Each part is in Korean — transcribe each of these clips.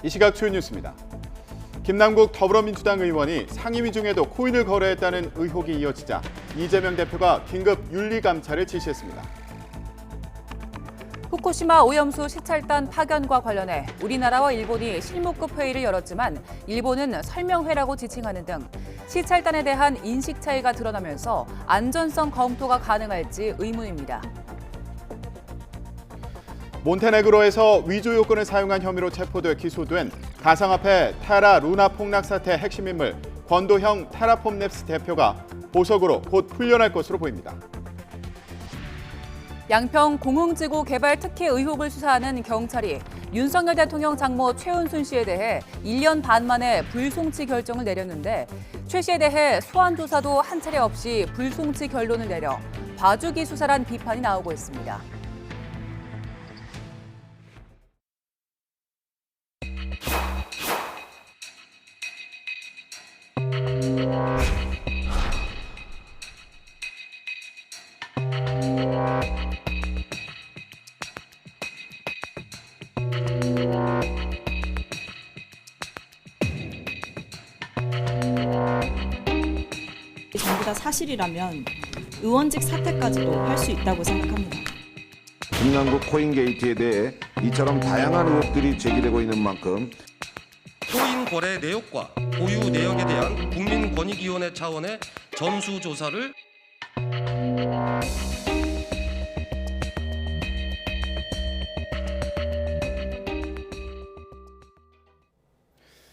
이 시각 주요 뉴스입니다. 김남국 더불어민주당 의원이 상임위 중에도 코인을 거래했다는 의혹이 이어지자 이재명 대표가 긴급 윤리감찰을 지시했습니다. 후쿠시마 오염수 시찰단 파견과 관련해 우리나라와 일본이 실무급 회의를 열었지만 일본은 설명회라고 지칭하는 등 시찰단에 대한 인식 차이가 드러나면서 안전성 검토가 가능할지 의문입니다. 몬테네그로에서 위조 요건을 사용한 혐의로 체포돼 기소된 가상화폐 테라 루나 폭락 사태 핵심 인물 권도형 테라폼랩스 대표가 보석으로 곧 풀려날 것으로 보입니다. 양평 공흥지구 개발 특혜 의혹을 수사하는 경찰이 윤석열 대통령 장모 최은순 씨에 대해 1년 반 만에 불송치 결정을 내렸는데 최 씨에 대해 소환 조사도 한 차례 없이 불송치 결론을 내려 봐주기 수사란 비판이 나오고 있습니다. 전부 다 사실이라면 의원직 사퇴까지도 할 수 있다고 생각합니다. 김남국 코인 게이트에 대해 이처럼 다양한 의혹들이 제기되고 있는 만큼 코인 거래 내역과 보유 내역에 대한 국민권익위원회 차원의 전수조사를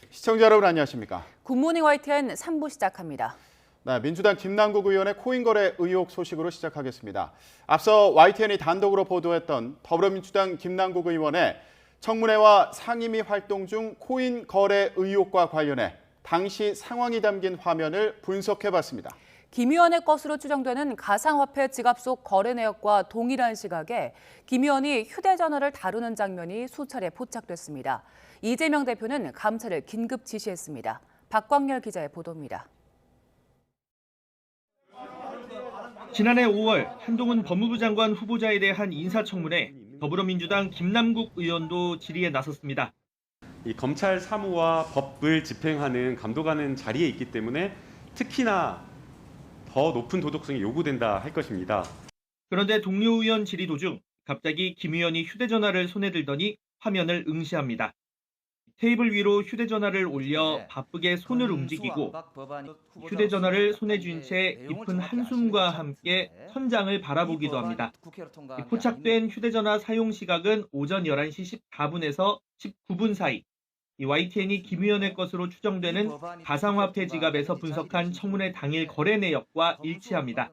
시청자 여러분 안녕하십니까? 굿모닝 YTN 3부 시작합니다. 네, 민주당 김남국 의원의 코인 거래 의혹 소식으로 시작하겠습니다. 앞서 YTN이 단독으로 보도했던 더불어민주당 김남국 의원의 청문회와 상임위 활동 중 코인 거래 의혹과 관련해 당시 상황이 담긴 화면을 분석해봤습니다. 김 의원의 것으로 추정되는 가상화폐 지갑 속 거래 내역과 동일한 시각에 김 의원이 휴대전화를 다루는 장면이 수차례 포착됐습니다. 이재명 대표는 감찰을 긴급 지시했습니다. 박광열 기자의 보도입니다. 지난해 5월 한동훈 법무부 장관 후보자에 대한 인사청문회, 더불어민주당 김남국 의원도 질의에 나섰습니다. 이 검찰 사무와 법을 집행하는 감독하는 자리에 있기 때문에 특히나 더 높은 도덕성이 요구된다 할 것입니다. 그런데 동료 의원 질의 도중 갑자기 김 의원이 휴대전화를 손에 들더니 화면을 응시합니다. 테이블 위로 휴대전화를 올려 바쁘게 손을 움직이고 휴대전화를 손에 쥔 채 깊은 한숨과 함께 천장을 바라보기도 합니다. 포착된 휴대전화 사용 시각은 오전 11시 14분에서 19분 사이. YTN이 김 의원의 것으로 추정되는 가상화폐 지갑에서 분석한 청문회 당일 거래 내역과 일치합니다.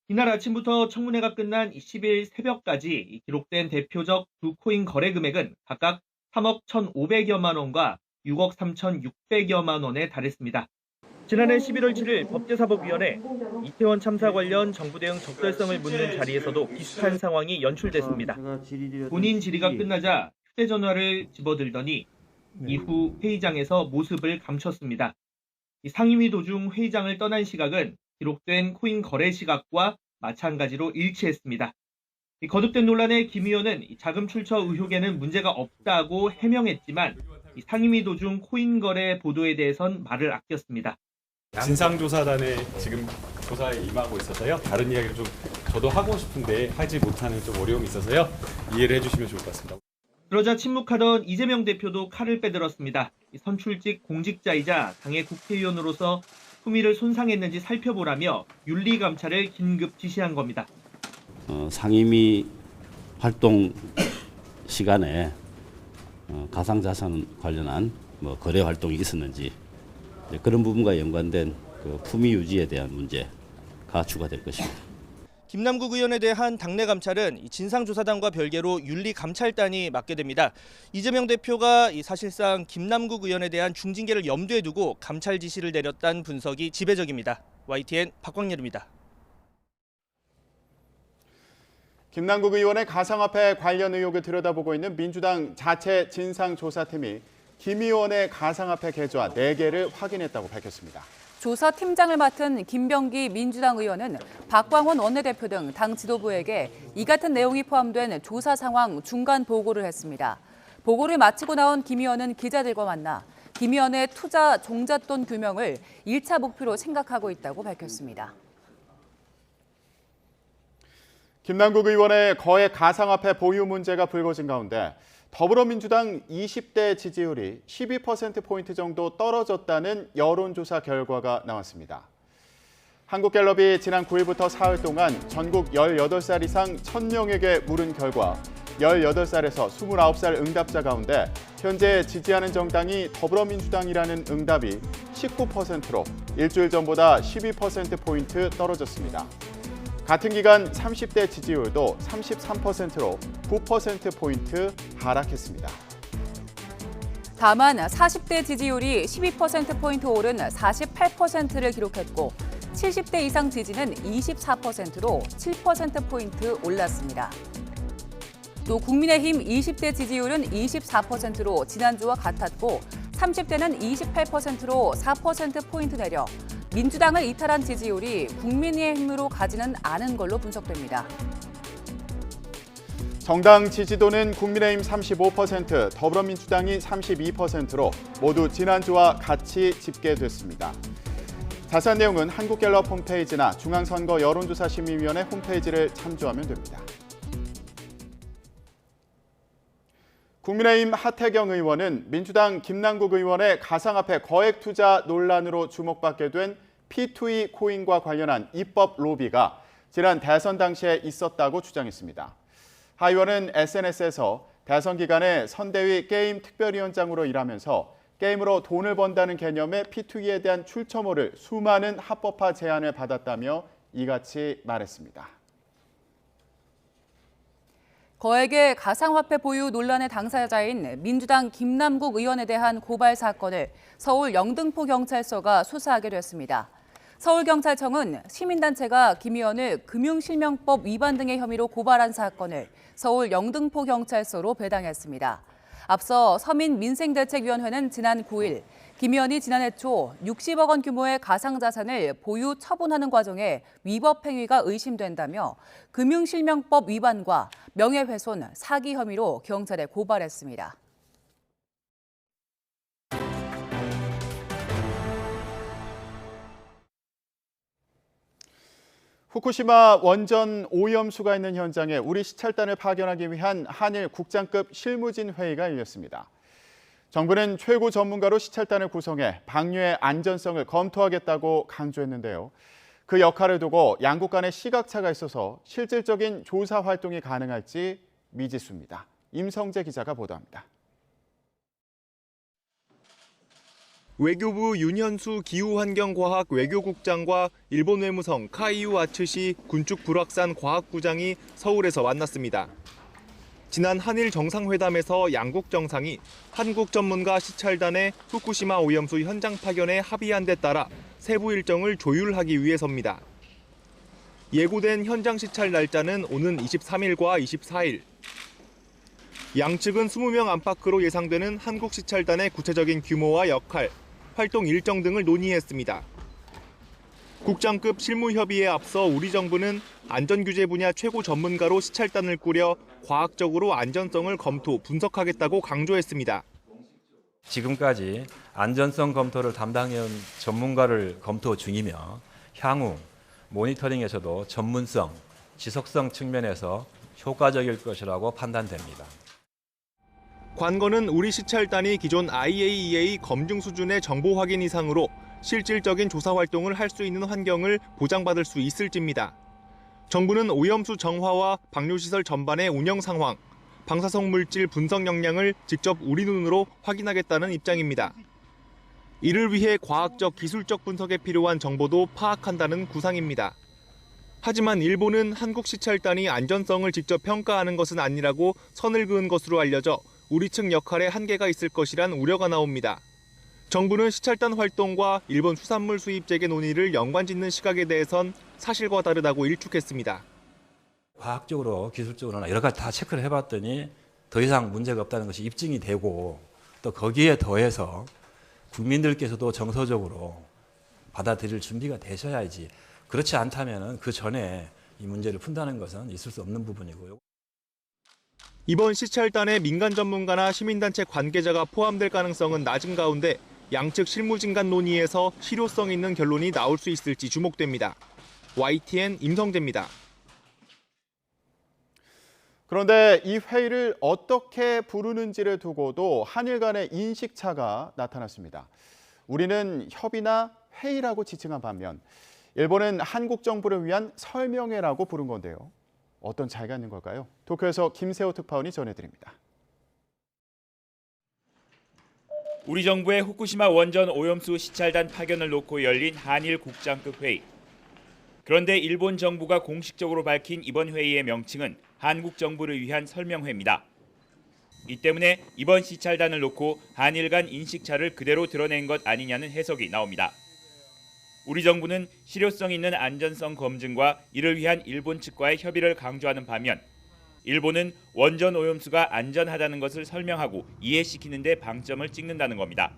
이날 아침부터 청문회가 끝난 10일 새벽까지 기록된 대표적 두 코인 거래 금액은 각각 3억 1,500여만 원과 6억 3,600여만 원에 달했습니다. 지난해 11월 7일 법제사법위원회 이태원 참사 관련 정부 대응 적절성을 묻는 자리에서도 비슷한 상황이 연출됐습니다. 본인 질의가 끝나자 휴대전화를 집어들더니 이후 회의장에서 모습을 감췄습니다. 상임위 도중 회의장을 떠난 시각은 기록된 코인 거래 시각과 마찬가지로 일치했습니다. 거듭된 논란에 김 의원은 자금 출처 의혹에는 문제가 없다고 해명했지만 상임위 도중 코인 거래 보도에 대해선 말을 아꼈습니다. 진상조사단에 지금 조사에 임하고 있어서요. 다른 이야기를 좀 저도 하고 싶은데 하지 못하는 좀 어려움이 있어서요. 이해를 해주시면 좋을 것 같습니다. 그러자 침묵하던 이재명 대표도 칼을 빼들었습니다. 선출직 공직자이자 당의 국회의원으로서 품위를 손상했는지 살펴보라며 윤리감찰을 긴급 지시한 겁니다. 상임위 활동 시간에 가상자산 관련한 거래 활동이 있었는지 그런 부분과 연관된 품위 유지에 대한 문제가 추가될 것입니다. 김남국 의원에 대한 당내 감찰은 진상조사단과 별개로 윤리감찰단이 맡게 됩니다. 이재명 대표가 사실상 김남국 의원에 대한 중징계를 염두에 두고 감찰 지시를 내렸다는 분석이 지배적입니다. YTN 박광열입니다. 김남국 의원의 가상화폐 관련 의혹을 들여다보고 있는 민주당 자체 진상조사팀이 김 의원의 가상화폐 계좌 4개를 확인했다고 밝혔습니다. 조사팀장을 맡은 김병기 민주당 의원은 박광원 원내대표 등 당 지도부에게 이 같은 내용이 포함된 조사 상황 중간 보고를 했습니다. 보고를 마치고 나온 김 의원은 기자들과 만나 김 의원의 투자 종잣돈 규명을 1차 목표로 생각하고 있다고 밝혔습니다. 김남국 의원의 거액 가상화폐 보유 문제가 불거진 가운데 더불어민주당 20대 지지율이 12%포인트 정도 떨어졌다는 여론조사 결과가 나왔습니다. 한국갤럽이 지난 9일부터 사흘 동안 전국 18살 이상 1,000명에게 물은 결과 18살에서 29살 응답자 가운데 현재 지지하는 정당이 더불어민주당이라는 응답이 19%로 일주일 전보다 12%포인트 떨어졌습니다. 같은 기간 30대 지지율도 33%로 9%포인트 하락했습니다. 다만 40대 지지율이 12%포인트 오른 48%를 기록했고 70대 이상 지지는 24%로 7%포인트 올랐습니다. 또 국민의힘 20대 지지율은 24%로 지난주와 같았고 30대는 28%로 4%포인트 내려 민주당을 이탈한 지지율이 국민의힘으로 가지는 않은 걸로 분석됩니다. 정당 지지도는 국민의힘 35%, 더불어민주당이 32%로 모두 지난주와 같이 집계됐습니다. 자세한 내용은 한국갤럽 홈페이지나 중앙선거 여론조사심의위원회 홈페이지를 참조하면 됩니다. 국민의힘 하태경 의원은 민주당 김남국 의원의 가상화폐 거액 투자 논란으로 주목받게 된 P2E 코인과 관련한 입법 로비가 지난 대선 당시에 있었다고 주장했습니다. 하 의원은 SNS에서 대선 기간에 선대위 게임 특별위원장으로 일하면서 게임으로 돈을 번다는 개념의 P2E에 대한 출처모를 수많은 합법화 제안을 받았다며 이같이 말했습니다. 거액의 가상화폐 보유 논란의 당사자인 민주당 김남국 의원에 대한 고발 사건을 서울 영등포경찰서가 수사하게 됐습니다. 서울경찰청은 시민단체가 김 의원을 금융실명법 위반 등의 혐의로 고발한 사건을 서울 영등포경찰서로 배당했습니다. 앞서 서민민생대책위원회는 지난 9일 김 의원이 지난해 초 60억 원 규모의 가상자산을 보유 처분하는 과정에 위법 행위가 의심된다며 금융실명법 위반과 명예훼손, 사기 혐의로 경찰에 고발했습니다. 후쿠시마 원전 오염수가 있는 현장에 우리 시찰단을 파견하기 위한 한일 국장급 실무진 회의가 열렸습니다. 정부는 최고 전문가로 시찰단을 구성해 방류의 안전성을 검토하겠다고 강조했는데요. 그 역할을 두고 양국 간의 시각차가 있어서 실질적인 조사 활동이 가능할지 미지수입니다. 임성재 기자가 보도합니다. 외교부 윤현수 기후환경과학 외교국장과 일본 외무성 카이유 아츠시 군축 불확산 과학부장이 서울에서 만났습니다. 지난 한일 정상회담에서 양국 정상이 한국 전문가 시찰단의 후쿠시마 오염수 현장 파견에 합의한 데 따라 세부 일정을 조율하기 위해서입니다. 예고된 현장 시찰 날짜는 오는 23일과 24일. 양측은 20명 안팎으로 예상되는 한국 시찰단의 구체적인 규모와 역할, 활동 일정 등을 논의했습니다. 국장급 실무협의에 앞서 우리 정부는 안전규제 분야 최고 전문가로 시찰단을 꾸려 과학적으로 안전성을 검토, 분석하겠다고 강조했습니다. 지금까지 안전성 검토를 담당해온 전문가를 검토 중이며 향후 모니터링에서도 전문성, 지속성 측면에서 효과적일 것이라고 판단됩니다. 관건은 우리 시찰단이 기존 IAEA 검증 수준의 정보 확인 이상으로 실질적인 조사 활동을 할 수 있는 환경을 보장받을 수 있을지입니다. 정부는 오염수 정화와 방류시설 전반의 운영 상황, 방사성 물질 분석 역량을 직접 우리 눈으로 확인하겠다는 입장입니다. 이를 위해 과학적, 기술적 분석에 필요한 정보도 파악한다는 구상입니다. 하지만 일본은 한국 시찰단이 안전성을 직접 평가하는 것은 아니라고 선을 그은 것으로 알려져 우리 측 역할에 한계가 있을 것이란 우려가 나옵니다. 정부는 시찰단 활동과 일본 수산물 수입 재개 논의를 연관짓는 시각에 대해선 사실과 다르다고 일축했습니다. 과학적으로 기술적으로나 여러 가지 다 체크를 해봤더니 더 이상 문제가 없다는 것이 입증이 되고 또 거기에 더해서 국민들께서도 정서적으로 받아들일 준비가 되셔야지 그렇지 않다면 그 전에 이 문제를 푼다는 것은 있을 수 없는 부분이고요. 이번 시찰단에 민간 전문가나 시민단체 관계자가 포함될 가능성은 낮은 가운데 양측 실무진간 논의에서 실효성 있는 결론이 나올 수 있을지 주목됩니다. YTN 임성재입니다. 그런데 이 회의를 어떻게 부르는지를 두고도 한일 간의 인식차가 나타났습니다. 우리는 협의나 회의라고 지칭한 반면 일본은 한국 정부를 위한 설명회라고 부른 건데요. 어떤 차이가 있는 걸까요? 도쿄에서 김세호 특파원이 전해드립니다. 우리 정부의 후쿠시마 원전 오염수 시찰단 파견을 놓고 열린 한일 국장급 회의. 그런데 일본 정부가 공식적으로 밝힌 이번 회의의 명칭은 한국 정부를 위한 설명회입니다. 이 때문에 이번 시찰단을 놓고 한일 간 인식차를 그대로 드러낸 것 아니냐는 해석이 나옵니다. 우리 정부는 실효성 있는 안전성 검증과 이를 위한 일본 측과의 협의를 강조하는 반면 일본은 원전 오염수가 안전하다는 것을 설명하고 이해시키는 데 방점을 찍는다는 겁니다.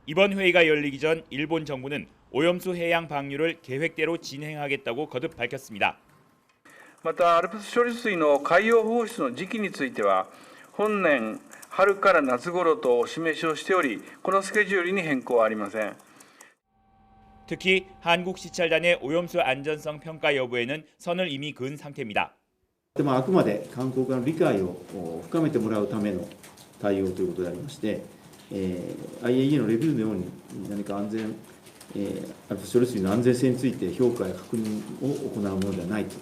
이번 회의가 열리기 전 일본 정부는 오염수 해양 방류를 계획대로 진행하겠다고 거듭 밝혔습니다. またALPS処理水の海洋放出の時期については本年春から夏頃とお示しをしており、このスケジュールに変更はありません。 특히 한국 시찰단의 오염수 안전성 평가 여부에는 선을 이미 그은 상태입니다. あくまで韓国側の理解を深めてもらうための対応ということでありまして、IAEA のレビューのように何かALPS処理水の安全性について評価や確認を行うものではないと。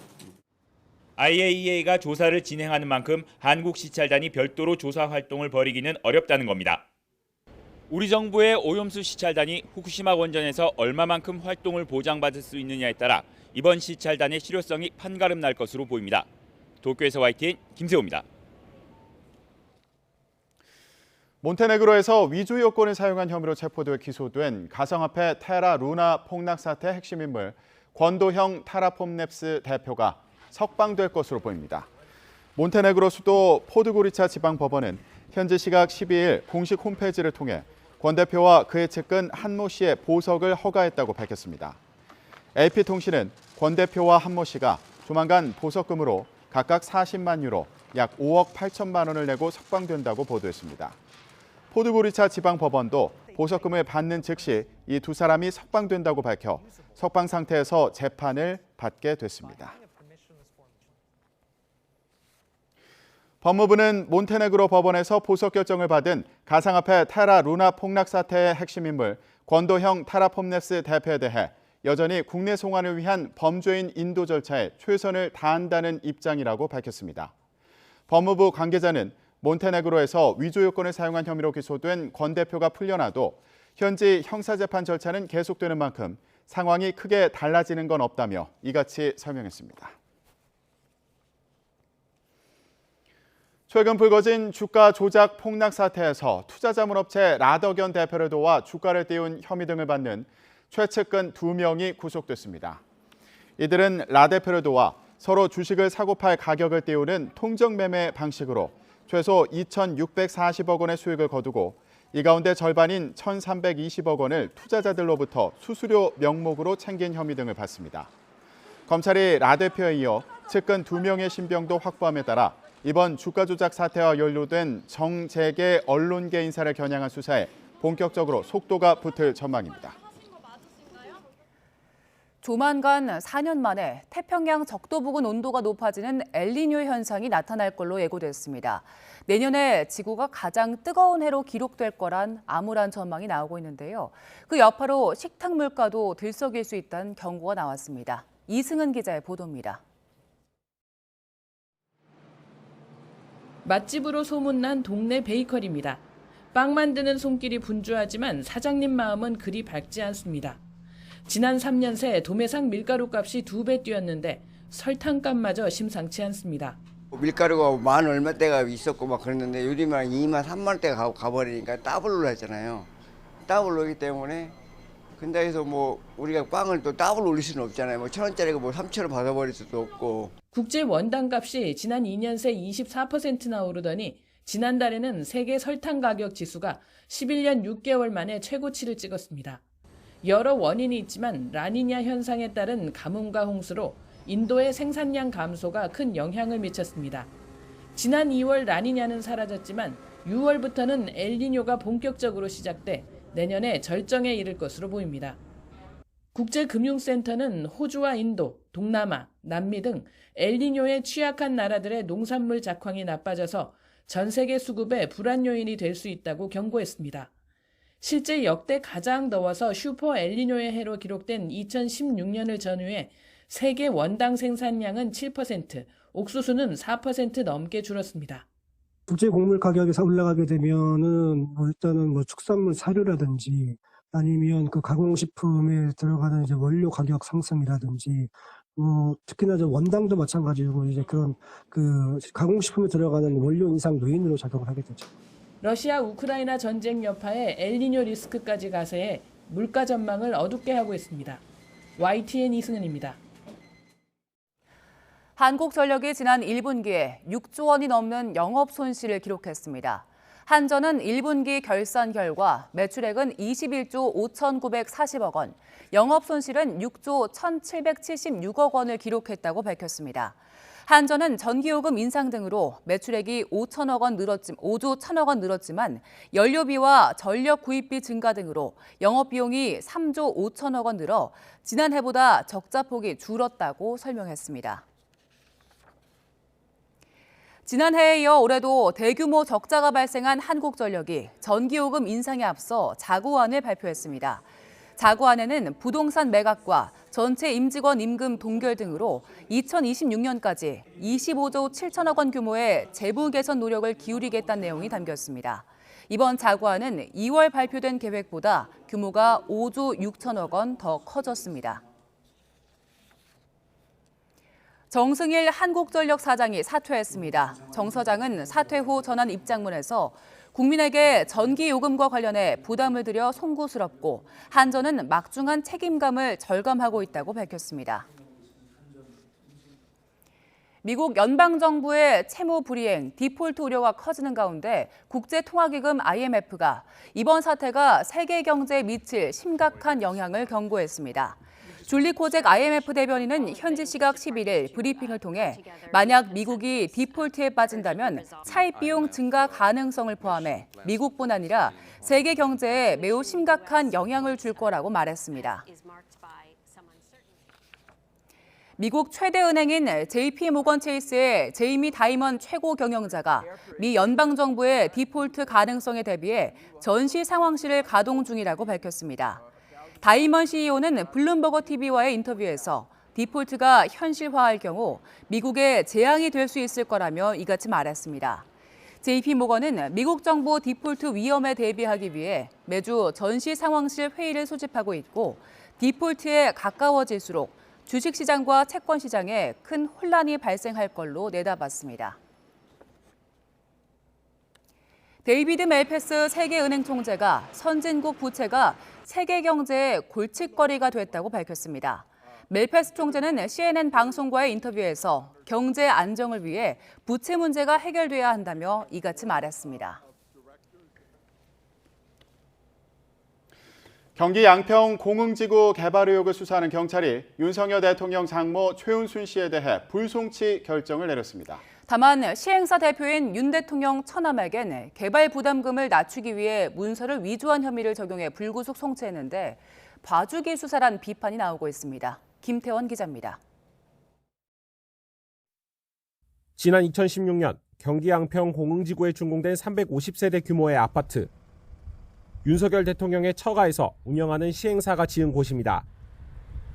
IAEA가 조사를 진행하는 만큼 한국 시찰단이 별도로 조사 활동을 벌이기는 어렵다는 겁니다. 우리 정부의 오염수 시찰단이 후쿠시마 원전에서 얼마만큼 활동을 보장받을 수 있느냐에 따라 이번 시찰단의 실효성이 판가름 날 것으로 보입니다. 도쿄에서 YTN 김세호입니다. 몬테네그로에서 위조 여권을 사용한 혐의로 체포돼 기소된 가상화폐 테라 루나 폭락 사태 핵심 인물 권도형 테라폼랩스 대표가 석방될 것으로 보입니다. 몬테네그로 수도 포드고리차 지방법원은 현지 시각 12일 공식 홈페이지를 통해 권 대표와 그의 측근 한모 씨의 보석을 허가했다고 밝혔습니다. AP통신은 권 대표와 한모 씨가 조만간 보석금으로 각각 40만 유로, 약 5억 8천만 원을 내고 석방된다고 보도했습니다. 포드고리차 지방법원도 보석금을 받는 즉시 이 두 사람이 석방된다고 밝혀 석방 상태에서 재판을 받게 됐습니다. 법무부는 몬테네그로 법원에서 보석 결정을 받은 가상화폐 테라 루나 폭락 사태의 핵심 인물 권도형 테라폼랩스 대표에 대해 여전히 국내 송환을 위한 범죄인 인도 절차에 최선을 다한다는 입장이라고 밝혔습니다. 법무부 관계자는 몬테네그로에서 위조 요건을 사용한 혐의로 기소된 권 대표가 풀려나도 현지 형사재판 절차는 계속되는 만큼 상황이 크게 달라지는 건 없다며 이같이 설명했습니다. 최근 불거진 주가 조작 폭락 사태에서 투자자문업체 라더견 대표를 도와 주가를 띄운 혐의 등을 받는 최측근 2명이 구속됐습니다. 이들은 라 대표를 도와 서로 주식을 사고 팔 가격을 띄우는 통정매매 방식으로 최소 2,640억 원의 수익을 거두고 이 가운데 절반인 1,320억 원을 투자자들로부터 수수료 명목으로 챙긴 혐의 등을 받습니다. 검찰이 라 대표에 이어 측근 2명의 신병도 확보함에 따라 이번 주가 조작 사태와 연루된 정재계 언론계 인사를 겨냥한 수사에 본격적으로 속도가 붙을 전망입니다. 조만간 4년 만에 태평양 적도 부근 온도가 높아지는 엘니뇨 현상이 나타날 걸로 예고됐습니다. 내년에 지구가 가장 뜨거운 해로 기록될 거란 암울한 전망이 나오고 있는데요. 그 여파로 식탁 물가도 들썩일 수 있다는 경고가 나왔습니다. 이승은 기자의 보도입니다. 맛집으로 소문난 동네 베이커리입니다. 빵 만드는 손길이 분주하지만 사장님 마음은 그리 밝지 않습니다. 지난 3년 새 도매상 밀가루 값이 2배 뛰었는데 설탕값마저 심상치 않습니다. 밀가루가 10,000 얼마대가 있었고 막 그랬는데 요즘은 2만 3만대가 가버리니까 더블로 했잖아요. 더블로기 때문에 근데 해서 뭐 우리가 빵을 또 더블 올릴 수는 없잖아요. 뭐 1,000원짜리가 뭐 3,000원 받아버릴 수도 없고. 국제 원당 값이 지난 2년 새 24%나 오르더니 지난달에는 세계 설탕 가격 지수가 11년 6개월 만에 최고치를 찍었습니다. 여러 원인이 있지만 라니냐 현상에 따른 가뭄과 홍수로 인도의 생산량 감소가 큰 영향을 미쳤습니다. 지난 2월 라니냐는 사라졌지만 6월부터는 엘니뇨가 본격적으로 시작돼 내년에 절정에 이를 것으로 보입니다. 국제금융센터는 호주와 인도, 동남아, 남미 등 엘니뇨에 취약한 나라들의 농산물 작황이 나빠져서 전 세계 수급에 불안 요인이 될 수 있다고 경고했습니다. 실제 역대 가장 더워서 슈퍼 엘니뇨의 해로 기록된 2016년을 전후해 세계 원당 생산량은 7%, 옥수수는 4% 넘게 줄었습니다. 국제 곡물 가격이 올라가게 되면은 일단은 축산물 사료라든지 아니면 그 가공식품에 들어가는 이제 원료 가격 상승이라든지 특히나 원당도 마찬가지고 이제 그런 그 가공식품에 들어가는 원료 인상 요인으로 작용을 하게 되죠. 러시아 우크라이나 전쟁 여파에 엘니뇨 리스크까지 가세해 물가 전망을 어둡게 하고 있습니다. YTN 이승은입니다. 한국전력이 지난 1분기에 6조 원이 넘는 영업 손실을 기록했습니다. 한전은 1분기 결산 결과 매출액은 21조 5,940억 원, 영업 손실은 6조 1,776억 원을 기록했다고 밝혔습니다. 한전은 전기요금 인상 등으로 매출액이 5조 1,000억 원 늘었지만 연료비와 전력 구입비 증가 등으로 영업비용이 3조 5천억 원 늘어 지난해보다 적자폭이 줄었다고 설명했습니다. 지난해에 이어 올해도 대규모 적자가 발생한 한국전력이 전기요금 인상에 앞서 자구안을 발표했습니다. 자구안에는 부동산 매각과 전체 임직원 임금 동결 등으로 2026년까지 25조 7천억 원 규모의 재무 개선 노력을 기울이겠다는 내용이 담겼습니다. 이번 자구안은 2월 발표된 계획보다 규모가 5조 6천억 원 더 커졌습니다. 정승일 한국전력 사장이 사퇴했습니다. 정 사장은 사퇴 후 전한 입장문에서 국민에게 전기요금과 관련해 부담을 드려 송구스럽고 한전은 막중한 책임감을 절감하고 있다고 밝혔습니다. 미국 연방정부의 채무 불이행, 디폴트 우려가 커지는 가운데 국제통화기금 IMF가 이번 사태가 세계 경제에 미칠 심각한 영향을 경고했습니다. 줄리 코잭 IMF 대변인은 현지 시각 11일 브리핑을 통해 만약 미국이 디폴트에 빠진다면 차입 비용 증가 가능성을 포함해 미국뿐 아니라 세계 경제에 매우 심각한 영향을 줄 거라고 말했습니다. 미국 최대 은행인 JP 모건 체이스의 제이미 다이먼 최고 경영자가 미 연방정부의 디폴트 가능성에 대비해 전시 상황실을 가동 중이라고 밝혔습니다. 다이먼 CEO는 블룸버그 TV와의 인터뷰에서 디폴트가 현실화할 경우 미국에 재앙이 될 수 있을 거라며 이같이 말했습니다. JP모건은 미국 정부 디폴트 위험에 대비하기 위해 매주 전시 상황실 회의를 소집하고 있고 디폴트에 가까워질수록 주식시장과 채권시장에 큰 혼란이 발생할 걸로 내다봤습니다. 데이비드 멜패스 세계은행 총재가 선진국 부채가 세계 경제의 골칫거리가 됐다고 밝혔습니다. 멜패스 총재는 CNN 방송과의 인터뷰에서 경제 안정을 위해 부채 문제가 해결돼야 한다며 이같이 말했습니다. 경기 양평 공흥지구 개발 의혹을 수사하는 경찰이 윤석열 대통령 장모 최은순 씨에 대해 불송치 결정을 내렸습니다. 다만 시행사 대표인 윤 대통령 처남에겐 개발 부담금을 낮추기 위해 문서를 위조한 혐의를 적용해 불구속 송치했는데 봐주기 수사란 비판이 나오고 있습니다. 김태원 기자입니다. 지난 2016년 경기 양평 공흥지구에 준공된 350세대 규모의 아파트. 윤석열 대통령의 처가에서 운영하는 시행사가 지은 곳입니다.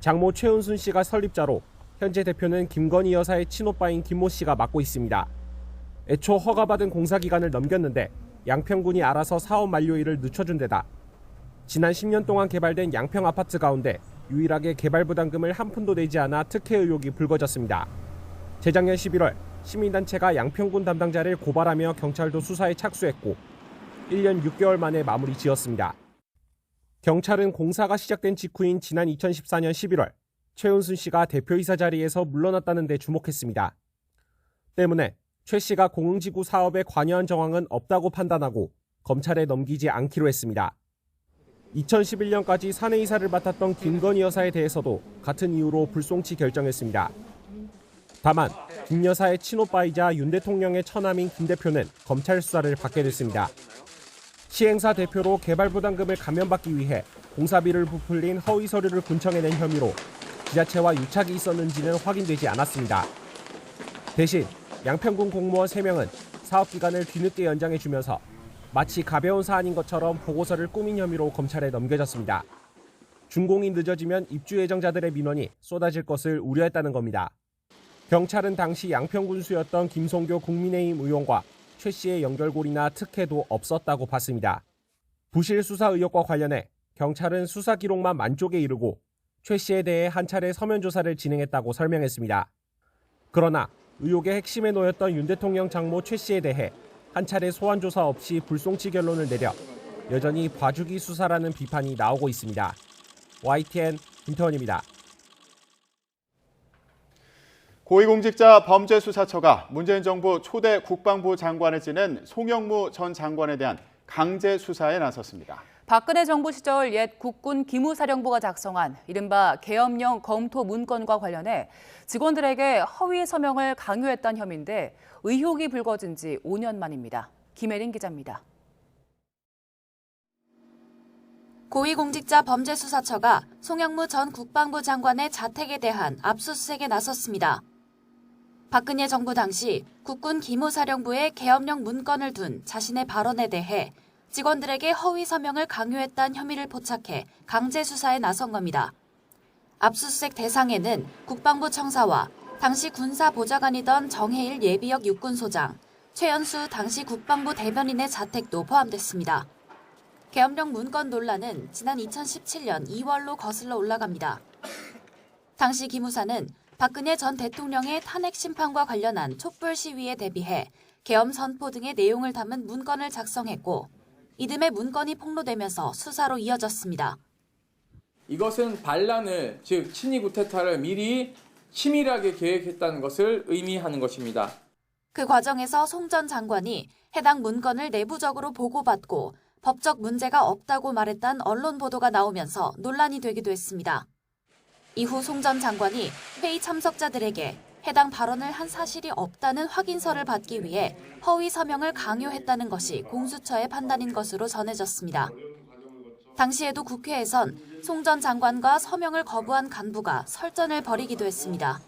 장모 최은순 씨가 설립자로 현재 대표는 김건희 여사의 친오빠인 김모 씨가 맡고 있습니다. 애초 허가받은 공사기간을 넘겼는데 양평군이 알아서 사업 만료일을 늦춰준 데다 지난 10년 동안 개발된 양평 아파트 가운데 유일하게 개발 부담금을 한 푼도 내지 않아 특혜 의혹이 불거졌습니다. 재작년 11월 시민단체가 양평군 담당자를 고발하며 경찰도 수사에 착수했고 1년 6개월 만에 마무리 지었습니다. 경찰은 공사가 시작된 직후인 지난 2014년 11월 최은순 씨가 대표이사 자리에서 물러났다는 데 주목했습니다. 때문에 최 씨가 공흥지구 사업에 관여한 정황은 없다고 판단하고 검찰에 넘기지 않기로 했습니다. 2011년까지 사내이사를 맡았던 김건희 여사에 대해서도 같은 이유로 불송치 결정했습니다. 다만 김 여사의 친오빠이자 윤 대통령의 처남인 김 대표는 검찰 수사를 받게 됐습니다. 시행사 대표로 개발부담금을 감면받기 위해 공사비를 부풀린 허위 서류를 군청에 낸 혐의로 지자체와 유착이 있었는지는 확인되지 않았습니다. 대신 양평군 공무원 3명은 사업 기간을 뒤늦게 연장해주면서 마치 가벼운 사안인 것처럼 보고서를 꾸민 혐의로 검찰에 넘겨졌습니다. 준공이 늦어지면 입주 예정자들의 민원이 쏟아질 것을 우려했다는 겁니다. 경찰은 당시 양평군수였던 김성교 국민의힘 의원과 최 씨의 연결고리나 특혜도 없었다고 봤습니다. 부실 수사 의혹과 관련해 경찰은 수사 기록만 만족에 이르고 최 씨에 대해 한 차례 서면 조사를 진행했다고 설명했습니다. 그러나 의혹의 핵심에 놓였던 윤 대통령 장모 최 씨에 대해 한 차례 소환 조사 없이 불송치 결론을 내려 여전히 봐주기 수사라는 비판이 나오고 있습니다. YTN 김태원입니다. 고위공직자 범죄수사처가 문재인 정부 초대 국방부 장관을 지낸 송영무 전 장관에 대한 강제 수사에 나섰습니다. 박근혜 정부 시절 옛 국군 기무사령부가 작성한 이른바 계엄령 검토 문건과 관련해 직원들에게 허위 서명을 강요했던 혐의인데 의혹이 불거진 지 5년 만입니다. 김혜린 기자입니다. 고위공직자 범죄수사처가 송영무 전 국방부 장관의 자택에 대한 압수수색에 나섰습니다. 박근혜 정부 당시 국군 기무사령부에 계엄령 문건을 둔 자신의 발언에 대해 직원들에게 허위 서명을 강요했다는 혐의를 포착해 강제 수사에 나선 겁니다. 압수수색 대상에는 국방부 청사와 당시 군사보좌관이던 정해일 예비역 육군소장, 최연수 당시 국방부 대변인의 자택도 포함됐습니다. 계엄령 문건 논란은 지난 2017년 2월로 거슬러 올라갑니다. 당시 기무사는 박근혜 전 대통령의 탄핵 심판과 관련한 촛불 시위에 대비해 계엄 선포 등의 내용을 담은 문건을 작성했고 이듬해 문건이 폭로되면서 수사로 이어졌습니다. 이것은 반란을, 즉 친위 구테타를 미리 치밀하게 계획했다는 것을 의미하는 것입니다. 그 과정에서 송 전 장관이 해당 문건을 내부적으로 보고받고 법적 문제가 없다고 말했다는 언론 보도가 나오면서 논란이 되기도 했습니다. 이후 송 전 장관이 회의 참석자들에게 해당 발언을 한 사실이 없다는 확인서를 받기 위해 허위 서명을 강요했다는 것이 공수처의 판단인 것으로 전해졌습니다. 당시에도 국회에선 송 전 장관과 서명을 거부한 간부가 설전을 벌이기도 했습니다.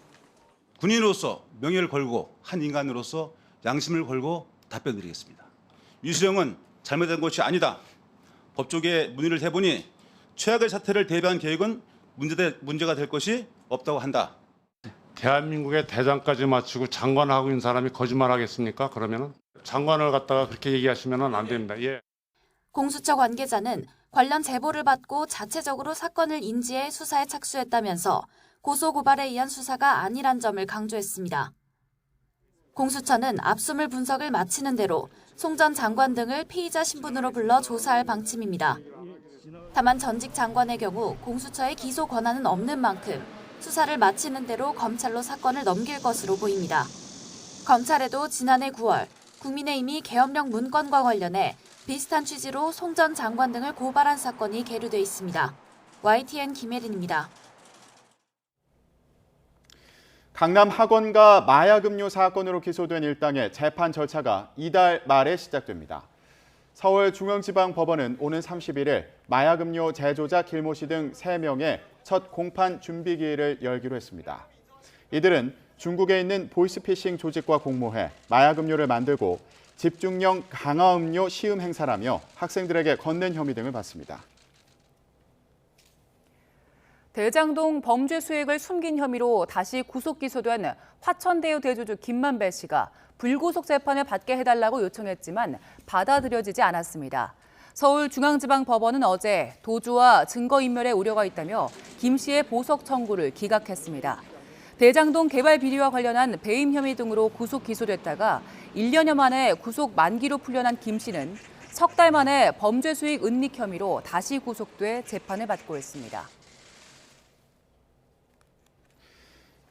군인으로서 명예를 걸고 한 인간으로서 양심을 걸고 답변드리겠습니다. 유수령은 잘못된 것이 아니다. 법조계에 문의를 해보니 최악의 사태를 대비한 계획은 문제가 될 것이 없다고 한다. 대한민국의 대장까지 마치고 장관하고 있는 사람이 거짓말하겠습니까? 그러면은 장관을 갖다가 그렇게 얘기하시면 안 됩니다. 예. 공수처 관계자는 관련 제보를 받고 자체적으로 사건을 인지해 수사에 착수했다면서 고소고발에 의한 수사가 아니란 점을 강조했습니다. 공수처는 압수물 분석을 마치는 대로 송 전 장관 등을 피의자 신분으로 불러 조사할 방침입니다. 다만 전직 장관의 경우 공수처의 기소 권한은 없는 만큼 수사를 마치는 대로 검찰로 사건을 넘길 것으로 보입니다. 검찰에도 지난해 9월 국민의힘이 계엄령 문건과 관련해 비슷한 취지로 송 전 장관 등을 고발한 사건이 계류돼 있습니다. YTN 김혜린입니다. 강남 학원가 마약 음료 사건으로 기소된 일당의 재판 절차가 이달 말에 시작됩니다. 서울중앙지방법원은 오는 31일 마약 음료 제조자 길모 씨 등 3명의 첫 공판 준비기일을 열기로 했습니다. 이들은 중국에 있는 보이스피싱 조직과 공모해 마약 음료를 만들고 집중형 강화 음료 시음 행사라며 학생들에게 건넨 혐의 등을 받습니다. 대장동 범죄 수익을 숨긴 혐의로 다시 구속 기소된 화천대유 대주주 김만배 씨가 불구속 재판을 받게 해달라고 요청했지만 받아들여지지 않았습니다. 서울중앙지방법원은 어제 도주와 증거인멸의 우려가 있다며 김 씨의 보석 청구를 기각했습니다. 대장동 개발 비리와 관련한 배임 혐의 등으로 구속 기소됐다가 1년여 만에 구속 만기로 풀려난 김 씨는 석 달 만에 범죄 수익 은닉 혐의로 다시 구속돼 재판을 받고 있습니다.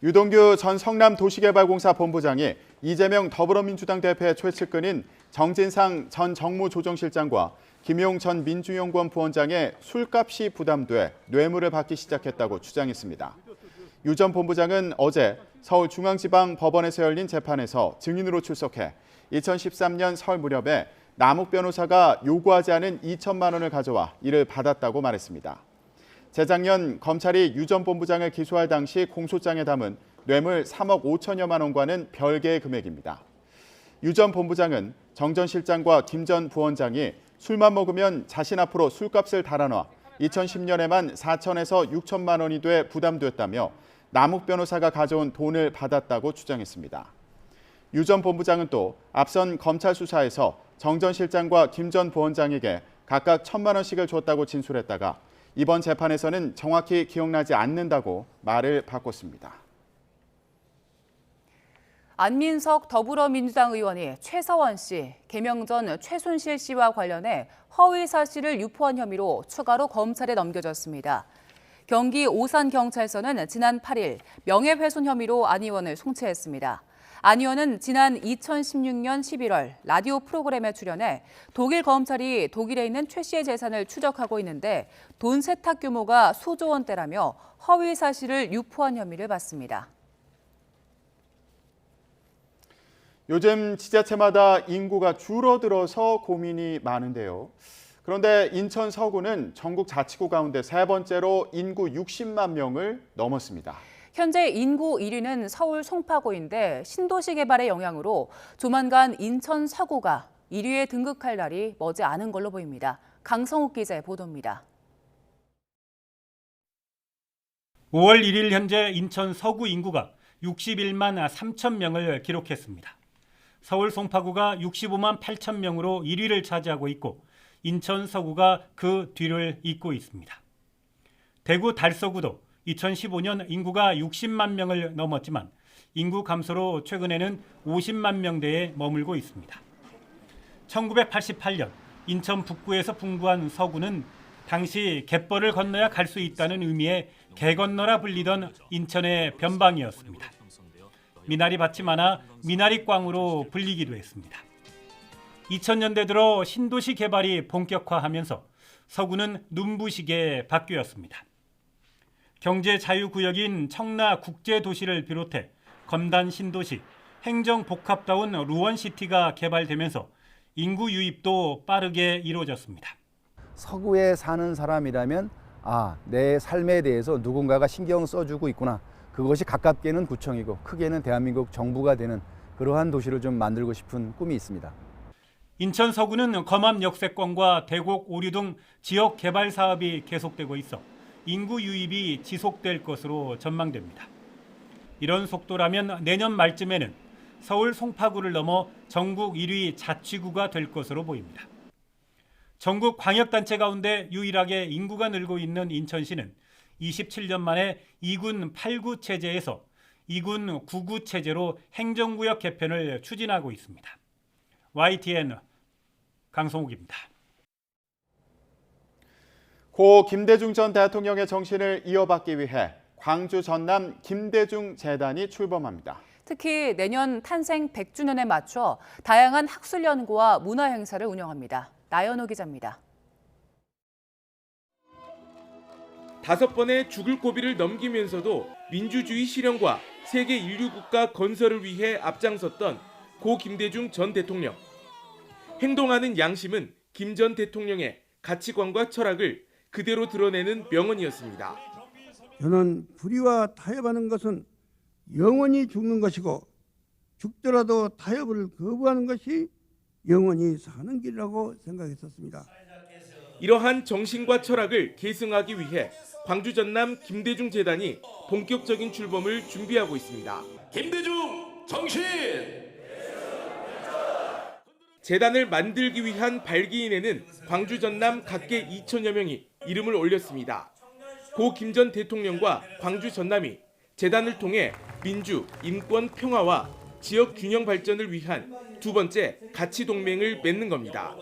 유동규 전 성남도시개발공사 본부장이 이재명 더불어민주당 대표의 최측근인 정진상 전 정무조정실장과 김용 전 민주연구원 부원장의 술값이 부담돼 뇌물을 받기 시작했다고 주장했습니다. 유 전 본부장은 어제 서울중앙지방법원에서 열린 재판에서 증인으로 출석해 2013년 설 무렵에 남욱 변호사가 요구하지 않은 2천만 원을 가져와 이를 받았다고 말했습니다. 재작년 검찰이 유 전 본부장을 기소할 당시 공소장에 담은 뇌물 3억 5천여만 원과는 별개의 금액입니다. 유 전 본부장은 정 전 실장과 김 전 부원장이 술만 먹으면 자신 앞으로 술값을 달아놔 2010년에만 4천에서 6천만 원이 돼 부담됐다며 남욱 변호사가 가져온 돈을 받았다고 주장했습니다. 유 전 본부장은 또 앞선 검찰 수사에서 정 전 실장과 김 전 부원장에게 각각 1,000만 원씩을 줬다고 진술했다가 이번 재판에서는 정확히 기억나지 않는다고 말을 바꿨습니다. 안민석 더불어민주당 의원이 최서원 씨, 개명 전 최순실 씨와 관련해 허위 사실을 유포한 혐의로 추가로 검찰에 넘겨졌습니다. 경기 오산경찰서는 지난 8일 명예훼손 혐의로 안 의원을 송치했습니다. 안 의원은 지난 2016년 11월 라디오 프로그램에 출연해 독일 검찰이 독일에 있는 최 씨의 재산을 추적하고 있는데 돈 세탁 규모가 수조 원대라며 허위 사실을 유포한 혐의를 받습니다. 요즘 지자체마다 인구가 줄어들어서 고민이 많은데요. 그런데 인천 서구는 전국 자치구 가운데 세 번째로 인구 60만 명을 넘었습니다. 현재 인구 1위는 서울 송파구인데 신도시 개발의 영향으로 조만간 인천 서구가 1위에 등극할 날이 머지 않은 걸로 보입니다. 강성욱 기자의 보도입니다. 5월 1일 현재 인천 서구 인구가 61만 3천 명을 기록했습니다. 서울 송파구가 65만 8천 명으로 1위를 차지하고 있고 인천 서구가 그 뒤를 잇고 있습니다. 대구 달서구도 2015년 인구가 60만 명을 넘었지만 인구 감소로 최근에는 50만 명대에 머물고 있습니다. 1988년 인천 북구에서 분구한 서구는 당시 갯벌을 건너야 갈 수 있다는 의미의 개건너라 불리던 인천의 변방이었습니다. 미나리밭이 많아 미나리꽝으로 불리기도 했습니다. 2000년대 들어 신도시 개발이 본격화하면서 서구는 눈부시게 바뀌었습니다. 경제 자유구역인 청라 국제도시를 비롯해 검단 신도시, 행정복합다운 루원시티가 개발되면서 인구 유입도 빠르게 이루어졌습니다. 서구에 사는 사람이라면 내 삶에 대해서 누군가가 신경 써주고 있구나. 그것이 가깝게는 구청이고 크게는 대한민국 정부가 되는 그러한 도시를 좀 만들고 싶은 꿈이 있습니다. 인천 서구는 검암 역세권과 대곡 오류 등 지역 개발 사업이 계속되고 있어 인구 유입이 지속될 것으로 전망됩니다. 이런 속도라면 내년 말쯤에는 서울 송파구를 넘어 전국 1위 자치구가 될 것으로 보입니다. 전국 광역단체 가운데 유일하게 인구가 늘고 있는 인천시는 27년 만에 2군 8구 체제에서 2군 9구 체제로 행정구역 개편을 추진하고 있습니다. YTN 강성욱입니다. 고 김대중 전 대통령의 정신을 이어받기 위해 광주 전남 김대중 재단이 출범합니다. 특히 내년 탄생 100주년에 맞춰 다양한 학술 연구와 문화 행사를 운영합니다. 나연호 기자입니다. 5번의 죽을 고비를 넘기면서도 민주주의 실현과 세계 인류 국가 건설을 위해 앞장섰던 고 김대중 전 대통령. 행동하는 양심은 김 전 대통령의 가치관과 철학을 그대로 드러내는 명언이었습니다. 저는 불의와 타협하는 것은 영원히 죽는 것이고 죽더라도 타협을 거부하는 것이 영원히 사는 길이라고 생각했었습니다. 이러한 정신과 철학을 계승하기 위해 광주 전남 김대중 재단이 본격적인 출범을 준비하고 있습니다. 김대중 정신! 재단을 만들기 위한 발기인에는 광주 전남 각계 2천여 명이 이름을 올렸습니다. 고 김 전 대통령과 광주 전남이 재단을 통해 민주, 인권, 평화와 지역 균형 발전을 위한 두 번째 가치 동맹을 맺는 겁니다.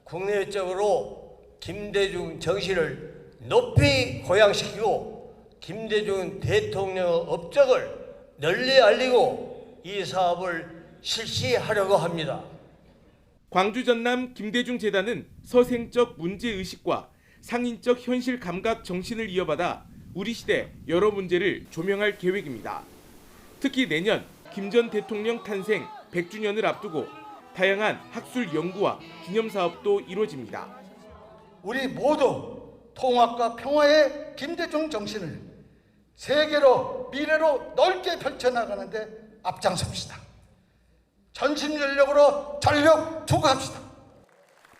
국내적으로 김대중 정신을 높이 고양시키고 김대중 대통령 업적을 널리 알리고 이 사업을 실시하려고 합니다. 광주 전남 김대중 재단은 서생적 문제의식과 상인적 현실 감각 정신을 이어받아 우리 시대 여러 문제를 조명할 계획입니다. 특히 내년 김 전 대통령 탄생 100주년을 앞두고 다양한 학술 연구와 기념 사업도 이루어집니다. 우리 모두 통합과 평화의 김대중 정신을 세계로 미래로 넓게 펼쳐나가는데 앞장섭시다. 전심전력으로 전력 투구합시다.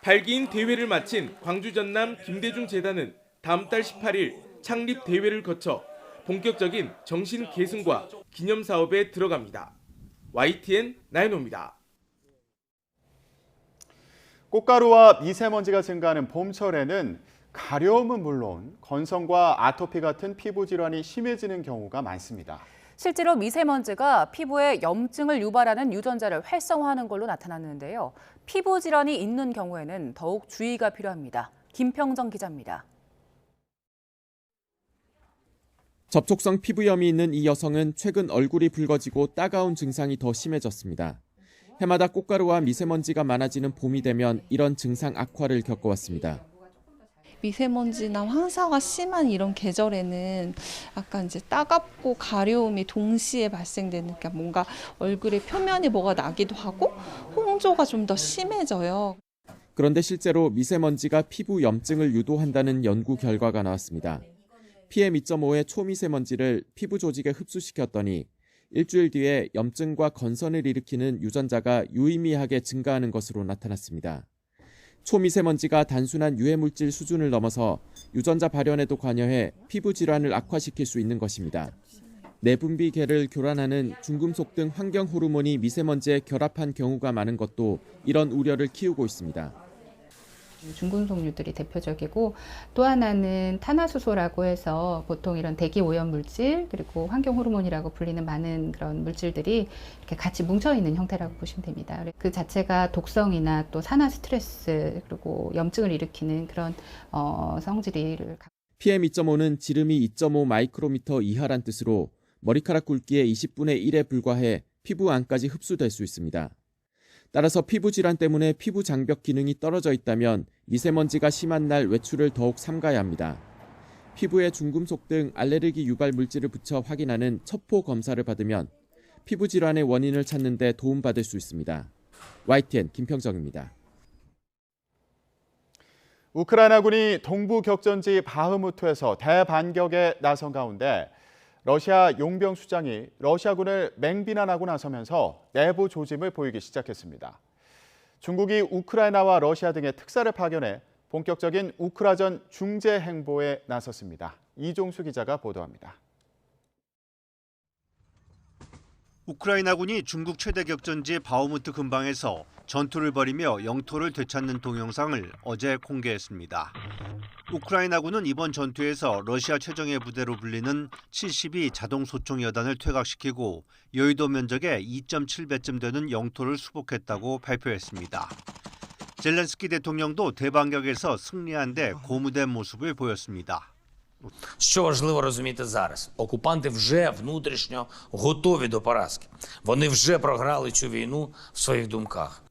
발기인 대회를 마친 광주 전남 김대중 재단은 다음 달 18일 창립 대회를 거쳐 본격적인 정신 계승과 기념 사업에 들어갑니다. YTN 나인호입니다. 꽃가루와 미세먼지가 증가하는 봄철에는 가려움은 물론 건성과 아토피 같은 피부 질환이 심해지는 경우가 많습니다. 실제로 미세먼지가 피부에 염증을 유발하는 유전자를 활성화하는 걸로 나타났는데요. 피부 질환이 있는 경우에는 더욱 주의가 필요합니다. 김평정 기자입니다. 접촉성 피부염이 있는 이 여성은 최근 얼굴이 붉어지고 따가운 증상이 더 심해졌습니다. 해마다 꽃가루와 미세먼지가 많아지는 봄이 되면 이런 증상 악화를 겪어왔습니다. 미세먼지나 황사가 심한 이런 계절에는 약간 이제 따갑고 가려움이 동시에 발생되는, 그러니까 뭔가 얼굴의 표면에 뭐가 나기도 하고 홍조가 좀 더 심해져요. 그런데 실제로 미세먼지가 피부 염증을 유도한다는 연구 결과가 나왔습니다. PM2.5의 초미세먼지를 피부 조직에 흡수시켰더니 일주일 뒤에 염증과 건선을 일으키는 유전자가 유의미하게 증가하는 것으로 나타났습니다. 초미세먼지가 단순한 유해물질 수준을 넘어서 유전자 발현에도 관여해 피부 질환을 악화시킬 수 있는 것입니다. 내분비계를 교란하는 중금속 등 환경 호르몬이 미세먼지에 결합한 경우가 많은 것도 이런 우려를 키우고 있습니다. 중금속류들이 대표적이고 또 하나는 탄화수소라고 해서 보통 이런 대기 오염 물질 그리고 환경 호르몬이라고 불리는 많은 그런 물질들이 이렇게 같이 뭉쳐 있는 형태라고 보시면 됩니다. 그 자체가 독성이나 또 산화 스트레스 그리고 염증을 일으키는 그런 성질을 PM2.5는 지름이 2.5 마이크로미터 이하란 뜻으로 머리카락 굵기의 20분의 1에 불과해 피부 안까지 흡수될 수 있습니다. 따라서 피부 질환 때문에 피부 장벽 기능이 떨어져 있다면 미세먼지가 심한 날 외출을 더욱 삼가야 합니다. 피부에 중금속 등 알레르기 유발 물질을 붙여 확인하는 첩포 검사를 받으면 피부 질환의 원인을 찾는 데 도움받을 수 있습니다. YTN 김평정입니다. 우크라이나군이 동부 격전지 바흐무트에서 대반격에 나선 가운데 러시아 용병 수장이 러시아군을 맹비난하고 나서면서 내부 조짐을 보이기 시작했습니다. 중국이 우크라이나와 러시아 등의 특사를 파견해 본격적인 우크라전 중재 행보에 나섰습니다. 이종수 기자가 보도합니다. 우크라이나군이 중국 최대 격전지 바흐무트 근방에서 전투를 벌이며 영토를 되찾는 동영상을 어제 공개했습니다. 우크라이나군은 이번 전투에서 러시아 최정예 부대로 불리는 72 자동 소총 여단을 퇴각시키고 여의도 면적의 2.7배쯤 되는 영토를 수복했다고 발표했습니다. 젤렌스키 대통령도 대반격에서 승리한 데 고무된 모습을 보였습니다. Що важливо розуміти зараз? Окупанти вже внутрішньо готові до поразки. Вони вже програли цю війну в своїх думках.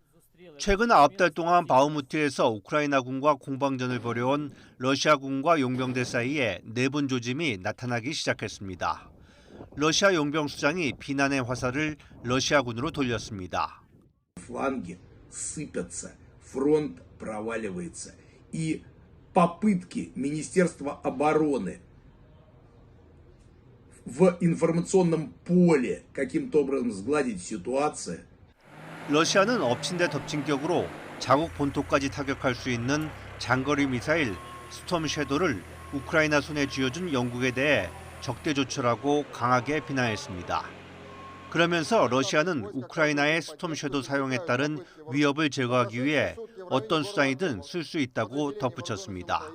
최근 9달 동안 바흐무트에서 우크라이나군과 공방전을 벌여온 러시아군과 용병대 사이에 내분 조짐이 나타나기 시작했습니다. 러시아 용병 수장이 비난의 화살을 러시아군으로 돌렸습니다. Фланги сыпятся, фронт проваливается, и попытки Министерства обороны в информационном поле каким-то образом сгладить ситуацию. 러시아는 엎친 데 덮친 격으로 자국 본토까지 타격할 수 있는 장거리 미사일 스톰 섀도를 우크라이나 손에 쥐어준 영국에 대해 적대 조처라고 강하게 비난했습니다. 그러면서 러시아는 우크라이나의 스톰 섀도 사용에 따른 위협을 제거하기 위해 어떤 수단이든 쓸 수 있다고 덧붙였습니다.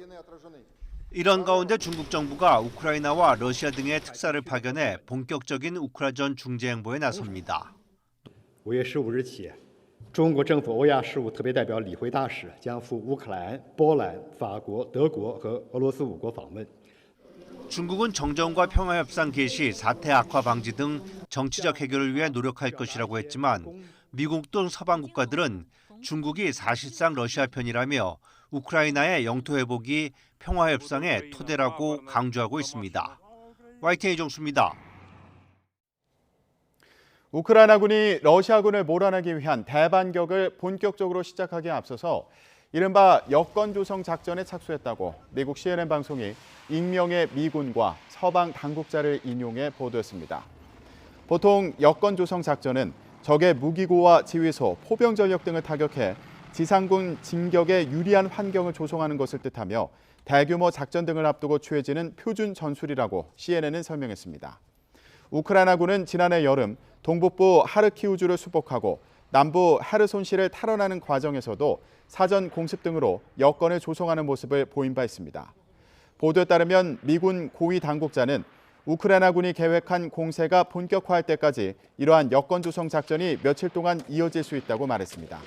이런 가운데 중국 정부가 우크라이나와 러시아 등의 특사를 파견해 본격적인 우크라전 중재 행보에 나섭니다. 5月15日起，中国政府欧亚事务特别代表李辉大使将赴乌克兰、波兰、法国、德国和俄罗斯5国访问。 중국은 정전과 평화협상 개시, 사태 악화 방지 등 정치적 해결을 위해 노력할 것이라고 했지만 미국 등 서방 국가들은 중국이 사실상 러시아 편이라며 우크라이나의 영토 회복이 평화협상의 토대라고 강조하고 있습니다. YTN 이종수입니다. 우크라이나군이 러시아군을 몰아내기 위한 대반격을 본격적으로 시작하기에 앞서서 이른바 여권 조성 작전에 착수했다고 미국 CNN 방송이 익명의 미군과 서방 당국자를 인용해 보도했습니다. 보통 여권 조성 작전은 적의 무기고와 지휘소, 포병 전력 등을 타격해 지상군 진격에 유리한 환경을 조성하는 것을 뜻하며 대규모 작전 등을 앞두고 취해지는 표준 전술이라고 CNN은 설명했습니다. 우크라이나군은 지난해 여름 동북부 하르키우주를 수복하고 남부 헤르손시를 탈환하는 과정에서도 사전 공습 등으로 여건을 조성하는 모습을 보인 바 있습니다. 보도에 따르면 미군 고위 당국자는 우크라이나군이 계획한 공세가 본격화할 때까지 이러한 여건 조성 작전이 며칠 동안 이어질 수 있다고 말했습니다.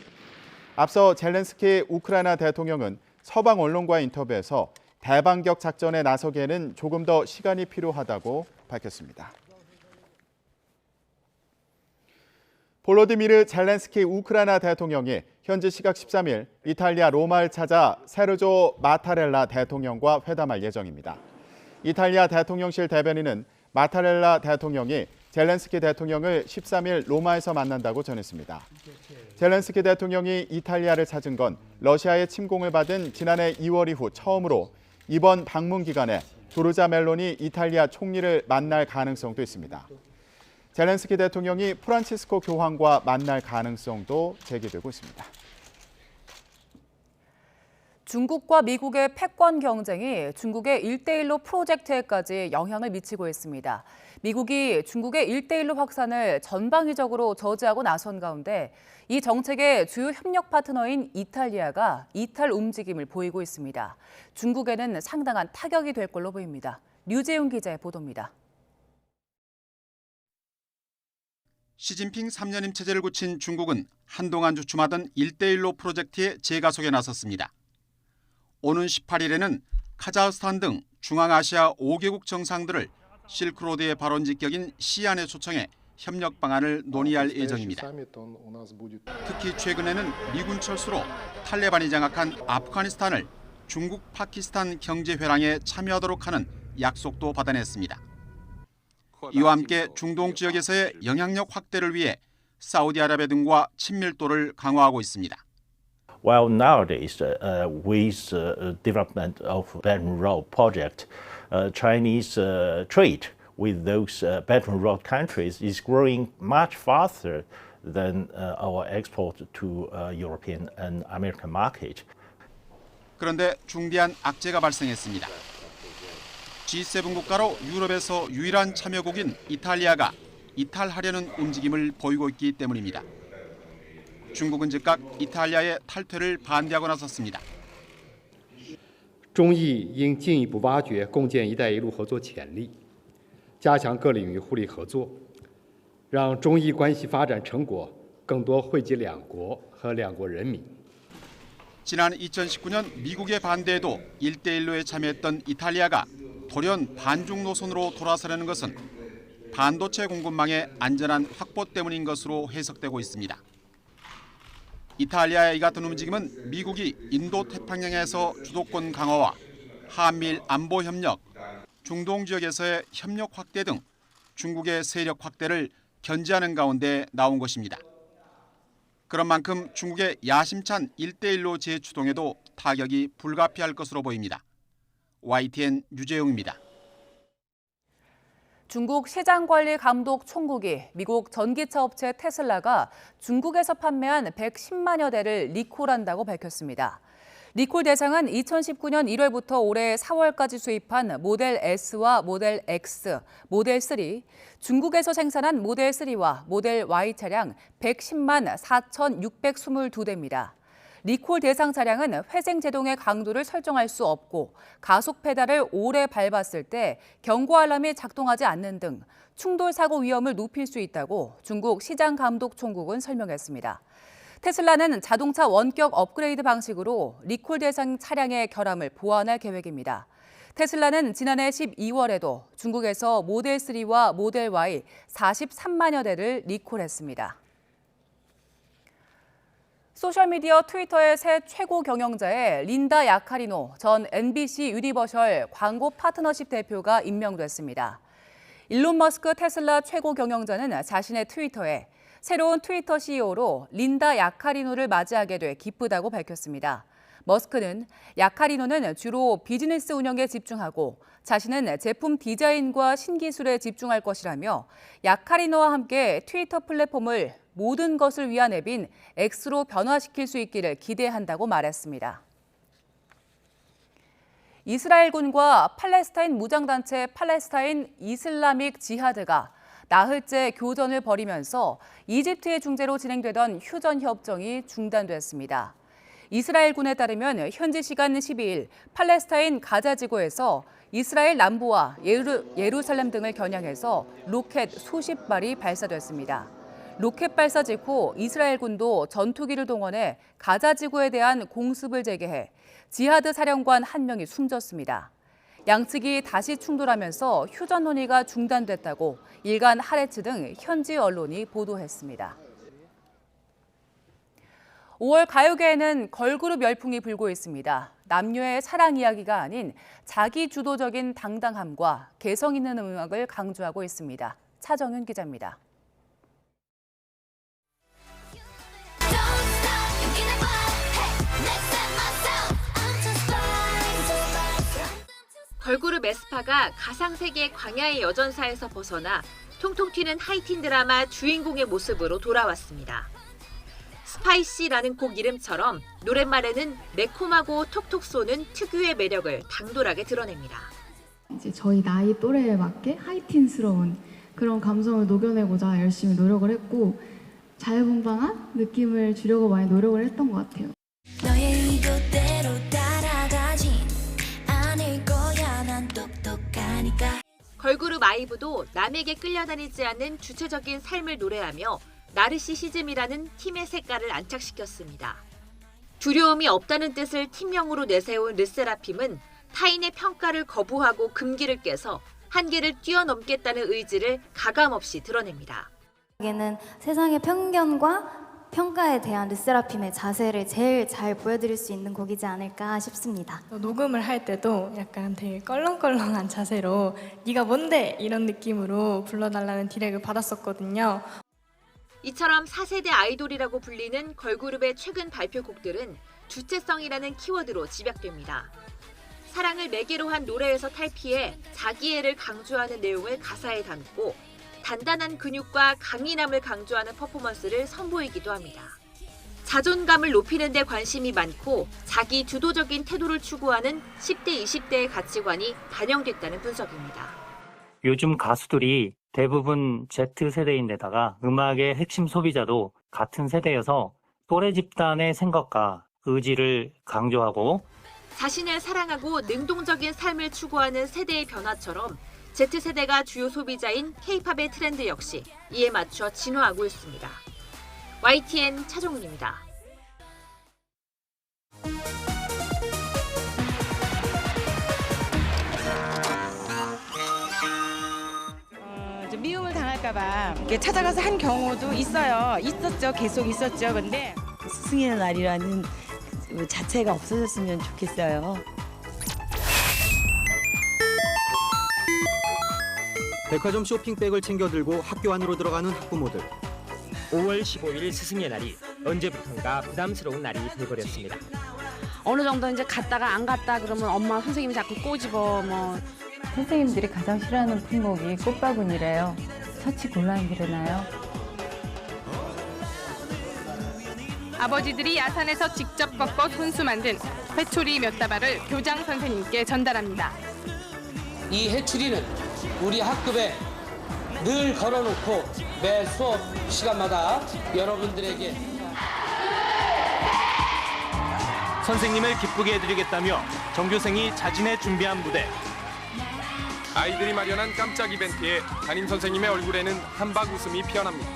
앞서 젤렌스키 우크라이나 대통령은 서방 언론과의 인터뷰에서 대반격 작전에 나서기에는 조금 더 시간이 필요하다고 밝혔습니다. 볼로디미르 젤렌스키 우크라이나 대통령이 현지 시각 13일 이탈리아 로마를 찾아 세르조 마타렐라 대통령과 회담할 예정입니다. 이탈리아 대통령실 대변인은 마타렐라 대통령이 젤렌스키 대통령을 13일 로마에서 만난다고 전했습니다. 젤렌스키 대통령이 이탈리아를 찾은 건 러시아의 침공을 받은 지난해 2월 이후 처음으로 이번 방문 기간에 조르자 멜로니 이탈리아 총리를 만날 가능성도 있습니다. 젤렌스키 대통령이 프란치스코 교황과 만날 가능성도 제기되고 있습니다. 중국과 미국의 패권 경쟁이 중국의 1대1로 프로젝트에까지 영향을 미치고 있습니다. 미국이 중국의 1대1로 확산을 전방위적으로 저지하고 나선 가운데 이 정책의 주요 협력 파트너인 이탈리아가 이탈 움직임을 보이고 있습니다. 중국에는 상당한 타격이 될 걸로 보입니다. 류재용 기자의 보도입니다. 시진핑 3년임 체제를 굳힌 중국은 한동안 주춤하던 1대1로 프로젝트에 재가속에 나섰습니다. 오는 18일에는 카자흐스탄 등 중앙아시아 5개국 정상들을 실크로드의 발원 직격인 시안에 초청해 협력 방안을 논의할 예정입니다. 특히 최근에는 미군 철수로 탈레반이 장악한 아프가니스탄을 중국 파키스탄 경제회랑에 참여하도록 하는 약속도 받아냈습니다. 이와 함께 중동 지역에서의 영향력 확대를 위해 사우디아라비아 등과 친밀도를 강화하고 있습니다. Well, nowadays, with development of Belt and Road project, Chinese trade with those Belt and Road countries is growing much faster than our export to European and American market. 그런데 중대한 악재가 발생했습니다. G7 국가로 유럽에서 유일한 참여국인 이탈리아가 이탈하려는 움직임을 보이고 있기 때문입니다. 중국은 즉각 이탈리아의 탈퇴를 반대하고 나섰습니다. 中意应进一步挖掘共建“一带一路”合作潜力，加强各领域互利合作，让中意关系发展成果更多惠及两国和两国人民。 지난 2019년 미국의 반대에도 1대1로에 참여했던 이탈리아가 돌연 반중 노선으로 돌아서려는 것은 반도체 공급망의 안전한 확보 때문인 것으로 해석되고 있습니다. 이탈리아의 이 같은 움직임은 미국이 인도태평양에서 주도권 강화와 한미일 안보 협력, 중동 지역에서의 협력 확대 등 중국의 세력 확대를 견제하는 가운데 나온 것입니다. 그런 만큼 중국의 야심찬 1대1로 재추동에도 타격이 불가피할 것으로 보입니다. YTN 유재용입니다. 중국 시장관리감독 총국이 미국 전기차 업체 테슬라가 중국에서 판매한 110만여 대를 리콜한다고 밝혔습니다. 리콜 대상은 2019년 1월부터 올해 4월까지 수입한 모델 S와 모델 X, 모델 3, 중국에서 생산한 모델 3와 모델 Y 차량 110만 4,622대입니다. 리콜 대상 차량은 회생 제동의 강도를 설정할 수 없고 가속 페달을 오래 밟았을 때 경고 알람이 작동하지 않는 등 충돌 사고 위험을 높일 수 있다고 중국 시장감독총국은 설명했습니다. 테슬라는 자동차 원격 업그레이드 방식으로 리콜 대상 차량의 결함을 보완할 계획입니다. 테슬라는 지난해 12월에도 중국에서 모델 3와 모델 Y 43만여 대를 리콜했습니다. 소셜미디어 트위터의 새 최고 경영자에 린다 야카리노 전 NBC 유니버셜 광고 파트너십 대표가 임명됐습니다. 일론 머스크 테슬라 최고 경영자는 자신의 트위터에 새로운 트위터 CEO로 린다 야카리노를 맞이하게 돼 기쁘다고 밝혔습니다. 머스크는 야카리노는 주로 비즈니스 운영에 집중하고 자신은 제품 디자인과 신기술에 집중할 것이라며 야카리노와 함께 트위터 플랫폼을 모든 것을 위한 앱인 X로 변화시킬 수 있기를 기대한다고 말했습니다. 이스라엘군과 팔레스타인 무장단체 팔레스타인 이슬라믹 지하드가 나흘째 교전을 벌이면서 이집트의 중재로 진행되던 휴전 협정이 중단됐습니다. 이스라엘군에 따르면 현지 시간 12일 팔레스타인 가자 지구에서 이스라엘 남부와 예루살렘 등을 겨냥해서 로켓 수십 발이 발사됐습니다. 로켓 발사 직후 이스라엘군도 전투기를 동원해 가자 지구에 대한 공습을 재개해 지하드 사령관 1명이 숨졌습니다. 양측이 다시 충돌하면서 휴전 논의가 중단됐다고 일간 하레츠 등 현지 언론이 보도했습니다. 5월 가요계에는 걸그룹 열풍이 불고 있습니다. 남녀의 사랑 이야기가 아닌 자기 주도적인 당당함과 개성 있는 음악을 강조하고 있습니다. 차정윤 기자입니다. 걸그룹 에스파가 가상세계 광야의 여전사에서 벗어나 통통 튀는 하이틴 드라마 주인공의 모습으로 돌아왔습니다. 스파이시라는 곡 이름처럼 노랫말에는 매콤하고 톡톡 쏘는 특유의 매력을 당돌하게 드러냅니다. 이제 저희 나이 또래에 맞게 하이틴스러운 그런 감성을 녹여내고자 열심히 노력을 했고 자유분방한 느낌을 주려고 많이 노력을 했던 것 같아요. 너의 이도대로 따라가진 않을 거야 난 똑똑하니까. 걸그룹 아이브도 남에게 끌려다니지 않는 주체적인 삶을 노래하며 나르시시즘이라는 팀의 색깔을 안착시켰습니다. 두려움이 없다는 뜻을 팀명으로 내세운 르세라핌은 타인의 평가를 거부하고 금기를 깨서 한계를 뛰어넘겠다는 의지를 가감없이 드러냅니다. 여기는 세상의 편견과 평가에 대한 르세라핌의 자세를 제일 잘 보여드릴 수 있는 곡이지 않을까 싶습니다. 녹음을 할 때도 약간 되게 껄렁껄렁한 자세로 네가 뭔데? 이런 느낌으로 불러달라는 디렉을 받았었거든요. 이처럼 4세대 아이돌이라고 불리는 걸그룹의 최근 발표곡들은 주체성이라는 키워드로 집약됩니다. 사랑을 매개로 한 노래에서 탈피해 자기애를 강조하는 내용을 가사에 담고 단단한 근육과 강인함을 강조하는 퍼포먼스를 선보이기도 합니다. 자존감을 높이는 데 관심이 많고 자기 주도적인 태도를 추구하는 10대, 20대의 가치관이 반영됐다는 분석입니다. 요즘 가수들이 대부분 Z세대인데다가 음악의 핵심 소비자도 같은 세대여서 또래 집단의 생각과 의지를 강조하고 자신을 사랑하고 능동적인 삶을 추구하는 세대의 변화처럼 Z세대가 주요 소비자인 K-팝의 트렌드 역시 이에 맞춰 진화하고 있습니다. YTN 차정훈입니다. 미움을 당할까봐 찾아가서 한 경우도 있었죠. 계속 있었죠. 근데 스승의 날이라는 자체가 없어졌으면 좋겠어요. 백화점 쇼핑백을 챙겨 들고 학교 안으로 들어가는 학부모들. 5월 15일 스승의 날이 언제부턴가 부담스러운 날이 돼버렸습니다. 어느 정도 이제 갔다가 안 갔다 그러면 엄마 선생님이 자꾸 꼬집어 선생님들이 가장 싫어하는 품목이 꽃바구니래요. 처치곤란이 일어나요. 아버지들이 야산에서 직접 꺾어 손수 만든 회초리 몇 다발을 교장 선생님께 전달합니다. 이 회초리는 우리 학급에 늘 걸어놓고 매 수업 시간마다 여러분들에게 선생님을 기쁘게 해드리겠다며 정교생이 자진해 준비한 무대. 아이들이 마련한 깜짝 이벤트에 담임 선생님의 얼굴에는 한박 웃음이 피어납니다.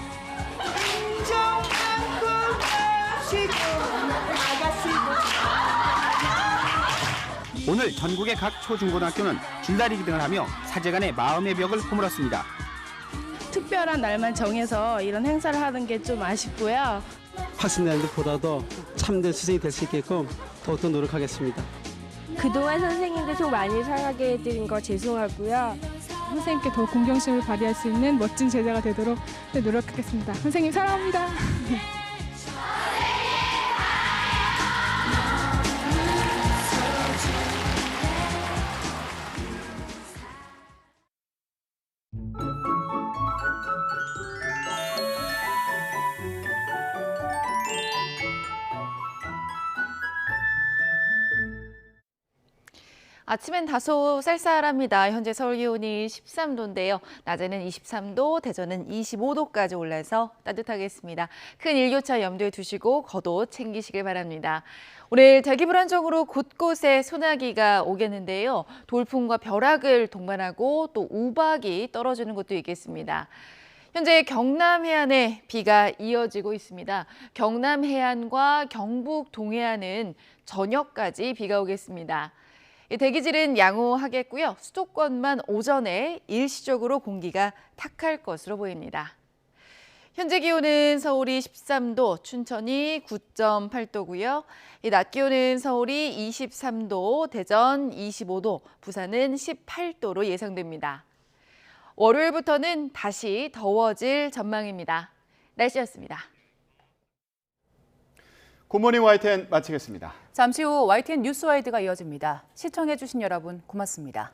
오늘 전국의 각 초중고등학교는 줄다리기 등을 하며 사제간의 마음의 벽을 허물었습니다. 특별한 날만 정해서 이런 행사를 하는 게 좀 아쉽고요. 학생들보다도 참된 스승이 될 수 있게끔 더욱더 노력하겠습니다. 그동안 선생님들 속 많이 상하게 해드린 거 죄송하고요. 선생님께 더 공경심을 발휘할 수 있는 멋진 제자가 되도록 노력하겠습니다. 선생님 사랑합니다. 아침엔 다소 쌀쌀합니다. 현재 서울 기온이 13도인데요. 낮에는 23도, 대전은 25도까지 올라서 따뜻하겠습니다. 큰 일교차 염두에 두시고 겉옷 챙기시길 바랍니다. 오늘 대기 불안정으로 곳곳에 소나기가 오겠는데요. 돌풍과 벼락을 동반하고 또 우박이 떨어지는 곳도 있겠습니다. 현재 경남 해안에 비가 이어지고 있습니다. 경남 해안과 경북 동해안은 저녁까지 비가 오겠습니다. 대기질은 양호하겠고요. 수도권만 오전에 일시적으로 공기가 탁할 것으로 보입니다. 현재 기온은 서울이 13도, 춘천이 9.8도고요. 낮 기온은 서울이 23도, 대전 25도, 부산은 18도로 예상됩니다. 월요일부터는 다시 더워질 전망입니다. 날씨였습니다. 굿모닝 YTN 마치겠습니다. 잠시 후 YTN 뉴스와이드가 이어집니다. 시청해주신 여러분 고맙습니다.